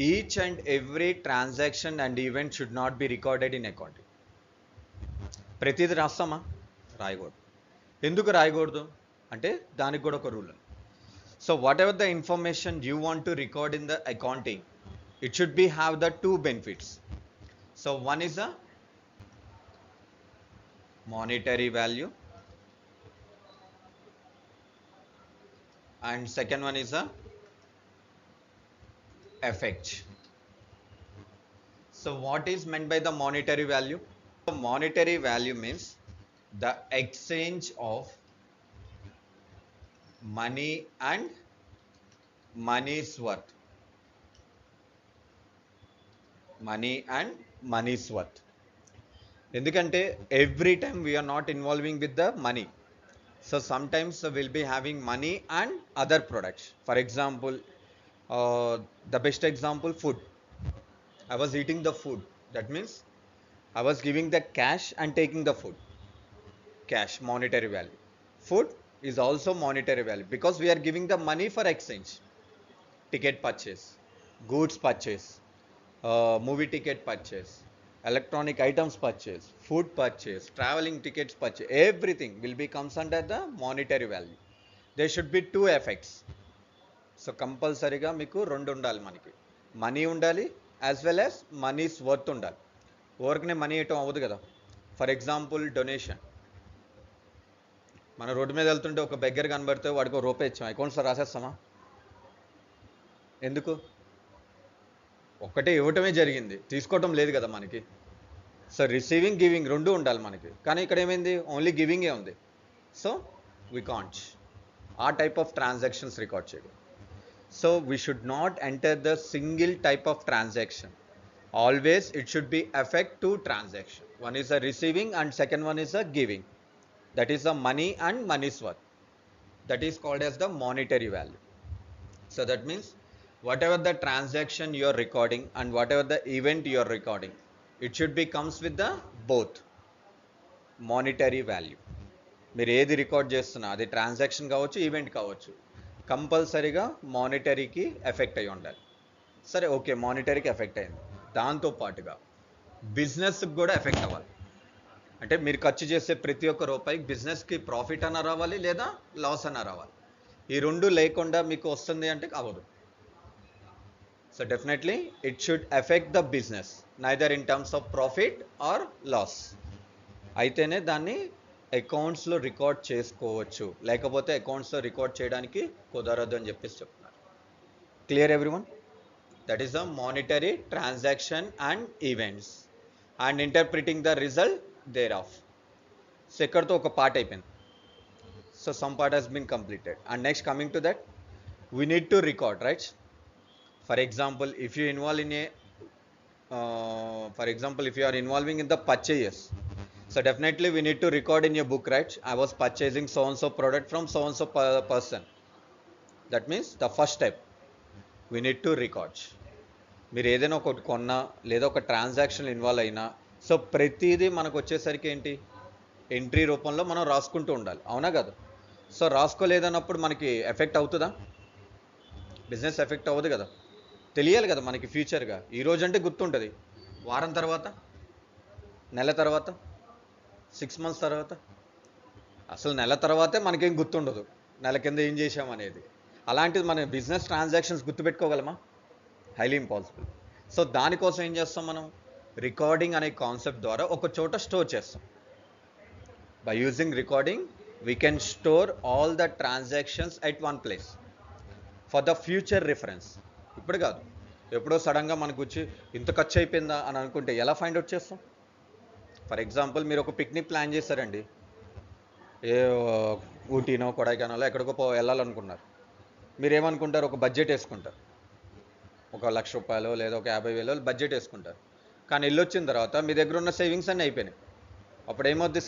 Each and every transaction and event should not be recorded in accounting. ప్రతిదీ రాస్తామా? రాయకూడదు. ఎందుకు రాయకూడదు అంటే దానికి కూడా ఒక రూల్ ఉంది. So what ever the information you want to record in the accounting, it should be have the two benefits. So one is a monetary value and second one is a effect. So what is meant by the monetary value? The monetary value means the exchange of money and money's worth. Money and money's worth. ఎందుకంటే every time we're not involving with the money. So sometimes will be having money and other products. For example, the best example food. I was eating the food. That means I was giving the cash and taking the food. Cash, monetary value. Food is also monetary value because we are giving the money for exchange. Ticket purchase, goods purchase, movie ticket purchase, electronic items purchase, food purchase, traveling tickets purchase, everything will be comes under the monetary value. There should be two effects. So కంపల్సరీగా మీకు రెండు ఉండాలి. మనకి money ఉండాలి as well as మనీస్ worth ఉండాలి. ఊరికనే money ఇవ్వటం అవ్వదు కదా. For example donation. మన రోడ్డు మీద వెళ్తుంటే ఒక బెగ్గర కనబడితే వాడికి ఒక రూపాయి ఇచ్చాం, అకౌంట్స్లో రాసేస్తామా? ఎందుకు? ఒక్కటే ఇవ్వటమే జరిగింది, తీసుకోవటం లేదు కదా మనకి. సో రిసీవింగ్ గివింగ్ రెండు ఉండాలి మనకి. కానీ ఇక్కడ ఏమైంది? ఓన్లీ గివింగే ఉంది. సో వీ కాంట్ ఆ టైప్ ఆఫ్ ట్రాన్సాక్షన్స్ రికార్డ్ చేయడం. So we should not enter the single type of transaction. Always it should be affect two transaction. One is a receiving and second one is a giving. That is the money and money's worth. That is called as the monetary value. So that means whatever the transaction you are recording and whatever the event you are recording, it should be comes with the both monetary value. మీరు ఏది record చేస్తున్నా అది transaction కావచ్చు, event కావచ్చు, కంపల్సరీగా మానిటరీకి effect అయి ఉండాలి. సరే, ఓకే, మానిటరీకి ఎఫెక్ట్ అయింది. దాంతోపాటుగా బిజినెస్కి కూడా ఎఫెక్ట్ అవ్వాలి. అంటే మీరు ఖర్చు చేసే ప్రతి ఒక్క రూపాయికి బిజినెస్కి ప్రాఫిట్ అన్న రావాలి లేదా లాస్ అన్న రావాలి. ఈ రెండు లేకుండా మీకు వస్తుంది అంటే అవ్వదు. So definitely it should affect the business neither in terms of profit or loss. అయితేనే దాన్ని అకౌంట్స్లో రికార్డ్ చేసుకోవచ్చు, లేకపోతే అకౌంట్స్లో రికార్డ్ చేయడానికి కుదరదు అని చెప్పేసి చెప్తున్నారు. Clear everyone? That is the monetary transaction and events and interpreting the result thereof. So ఇక్కడితో ఒక పార్ట్ అయిపోయింది. So some part has been completed and next coming to that we need to record, right? For example if you involve in a if you are involving in the purchases, so definitely we need to record in your book, right? I was purchasing so and so product from so and so person. That means the first step we need to record. మీరు ఏదైనా ఒకటి కొన్నా లేదా ఒక transaction involve అయినా so ప్రతిదీ మనకు వచ్చేసరికి ఏంటి, ఎంట్రీ రూపంలో మనం రాసుకుంటూ ఉండాలి, అవునా కదా? సో రాసుకోలేదన్నప్పుడు మనకి ఎఫెక్ట్ అవుతుందా? బిజినెస్ ఎఫెక్ట్ అవ్వదు కదా. తెలియాలి కదా మనకి ఫ్యూచర్గా. ఈరోజు అంటే గుర్తుంటుంది, వారం తర్వాత, నెల తర్వాత, 6 months తర్వాత, అసలు నెల తర్వాతే మనకేం గుర్తుండదు నెల కింద ఏం చేసామనేది. అలాంటిది మన బిజినెస్ ట్రాన్సాక్షన్స్ గుర్తుపెట్టుకోగలమా? Highly impossible. సో దానికోసం ఏం చేస్తాం మనం? రికార్డింగ్ అనే కాన్సెప్ట్ ద్వారా ఒక చోట స్టోర్ చేస్తాం. By using recording we can store all the transactions at one place for the future reference. ఇప్పుడు కాదు, ఎప్పుడో సడన్గా మనకు వచ్చి ఇంత ఖర్చు అయిపోయిందా అని అనుకుంటే ఎలా ఫైండ్ అవుట్ చేస్తాం? ఫర్ ఎగ్జాంపుల్ మీరు ఒక పిక్నిక్ ప్లాన్ చేశారండి, ఏ ఊటీనో కొడైకెనాలో ఎక్కడికో వెళ్ళాలనుకున్నారు. మీరు ఏమనుకుంటారు? ఒక బడ్జెట్ వేసుకుంటారు, ఒక ₹1,00,000 లేదా ఒక 50,000 బడ్జెట్ వేసుకుంటారు. కానీ వెళ్ళొచ్చిన తర్వాత మీ దగ్గర ఉన్న సేవింగ్స్ అన్నీ అయిపోయినాయి. అప్పుడు ఏమవుద్ది?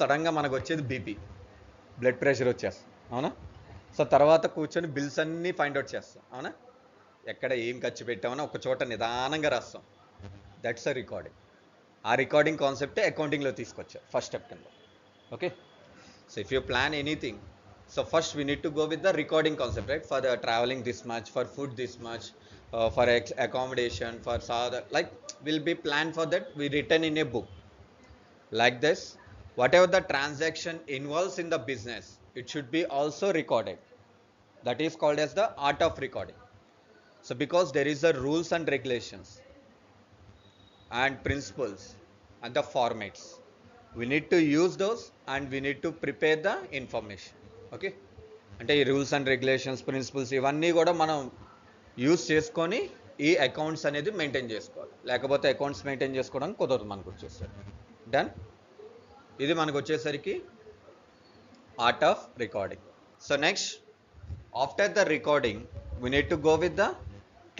సడన్గా మనకు వచ్చేది బీపీ, బ్లడ్ ప్రెషర్ వచ్చేస్తుంది, అవునా? సో తర్వాత కూర్చొని బిల్స్ అన్నీ ఫైండ్ అవుట్ చేస్తాం, అవునా? ఎక్కడ ఏం ఖర్చు పెట్టామని ఒక చోట నిదానంగా రాస్తాం. That's a recording. ఆ రికార్డింగ్ కాన్సెప్టే అకౌంటింగ్లో తీసుకొచ్చారు ఫస్ట్ స్టెప్ కింద. Okay, so if you plan anything So first we need to go with the recording concept, right? For the traveling this much, for food this much, for accommodation, for like will be planned for that. We written in a book like this. Whatever the transaction involves in the business, it should be also recorded. That is called as the art of recording. So because there is the rules and regulations and principles and the formats, we need to use those and we need to prepare the information. Okay, అంటే ఈ rules and regulations principles ఇవన్నీ కూడా మనం use చేసుకొని ఈ accounts అనేది maintain చేసుకోవాలి. లేకపోతే అకౌంట్స్ మెయింటైన్ చేసుకోవడానికి కుదరదు మనకు వచ్చేసరికి. డన్. ఇది మనకు వచ్చేసరికి art of recording. So next after the recording we need to go with the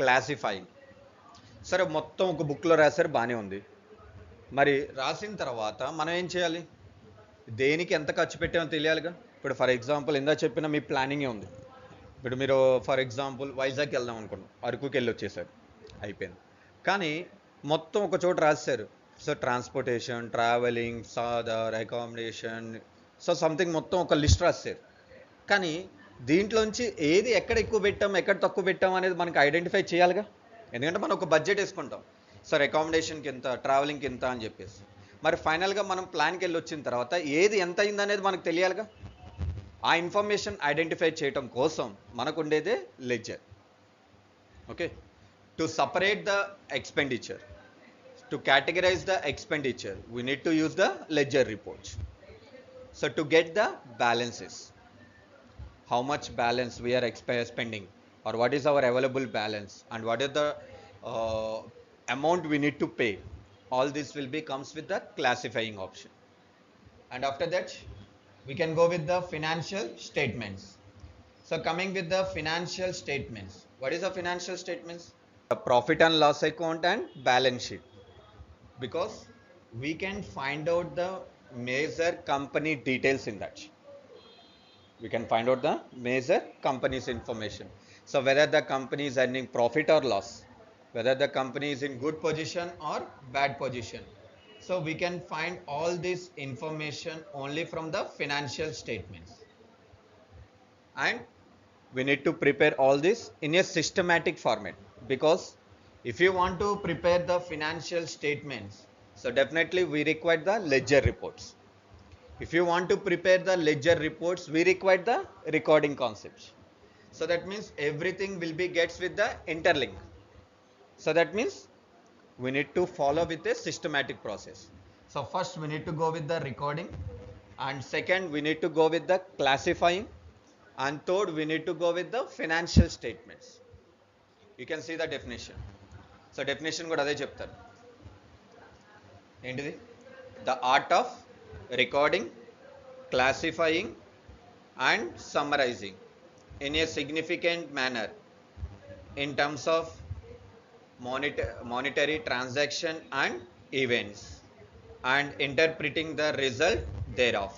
classifying. సరే, మొత్తం ఒక బుక్లో రాశారు, బాగానే ఉంది. మరి రాసిన తర్వాత మనం ఏం చేయాలి? దేనికి ఎంత ఖర్చు పెట్టామో తెలియాలిగా. ఇప్పుడు ఫర్ ఎగ్జాంపుల్ ఇందా చెప్పిన మీ ప్లానింగే ఉంది. ఇప్పుడు మీరు ఫర్ ఎగ్జాంపుల్ వైజాగ్కి వెళ్దాం అనుకున్నాం, అరకుకి వెళ్ళి వచ్చేసారు, అయిపోయింది. కానీ మొత్తం ఒక చోట రాశారు. సో ట్రాన్స్పోర్టేషన్, ట్రావెలింగ్, సాదర్, అకామిడేషన్, సో సంథింగ్ మొత్తం ఒక లిస్ట్ రాశారు. కానీ దీంట్లోంచి ఏది ఎక్కడ ఎక్కువ పెట్టాం, ఎక్కడ తక్కువ పెట్టాం అనేది మనకు ఐడెంటిఫై చేయాలిగా. ఎందుకంటే మనం ఒక బడ్జెట్ వేసుకుంటాం, సార్ అకామిడేషన్కి ఎంత, ట్రావెలింగ్కి ఎంత అని చెప్పేసి. మరి ఫైనల్గా మనం ప్లాన్కి వెళ్ళి వచ్చిన తర్వాత ఏది ఎంత అయింది అనేది మనకు తెలియాలిగా. ఆ ఇన్ఫర్మేషన్ ఐడెంటిఫై చేయటం కోసం మనకు ఉండేదే ledger. Okay, to separate the expenditure, to categorise the expenditure, we need to use the ledger reports. So to get the balances, how much balance we are spending, or what is our available balance, and what is the amount we need to pay, all this will be comes with the classifying option. And after that we can go with the financial statements. So coming with the financial statements, what is the financial statements? The profit and loss account and balance sheet, because we can find out the major company details in that. We can find out the major company's information. So whether the company is earning profit or loss, whether the company is in good position or bad position. So we can find all this information only from the financial statements. And we need to prepare all this in a systematic format, because if you want to prepare the financial statements, so definitely we require the ledger reports. If you want to prepare the ledger reports, we require the recording concepts. So that means everything will be gets with the interlink. So that means we need to follow with a systematic process. So first we need to go with the recording, and second we need to go with the classifying, and third we need to go with the financial statements. You can see the definition. So definition kuda ade cheptaru. Entidi? The art of recording, classifying and summarizing in a significant manner in terms of monetary transaction and events, and interpreting the result thereof.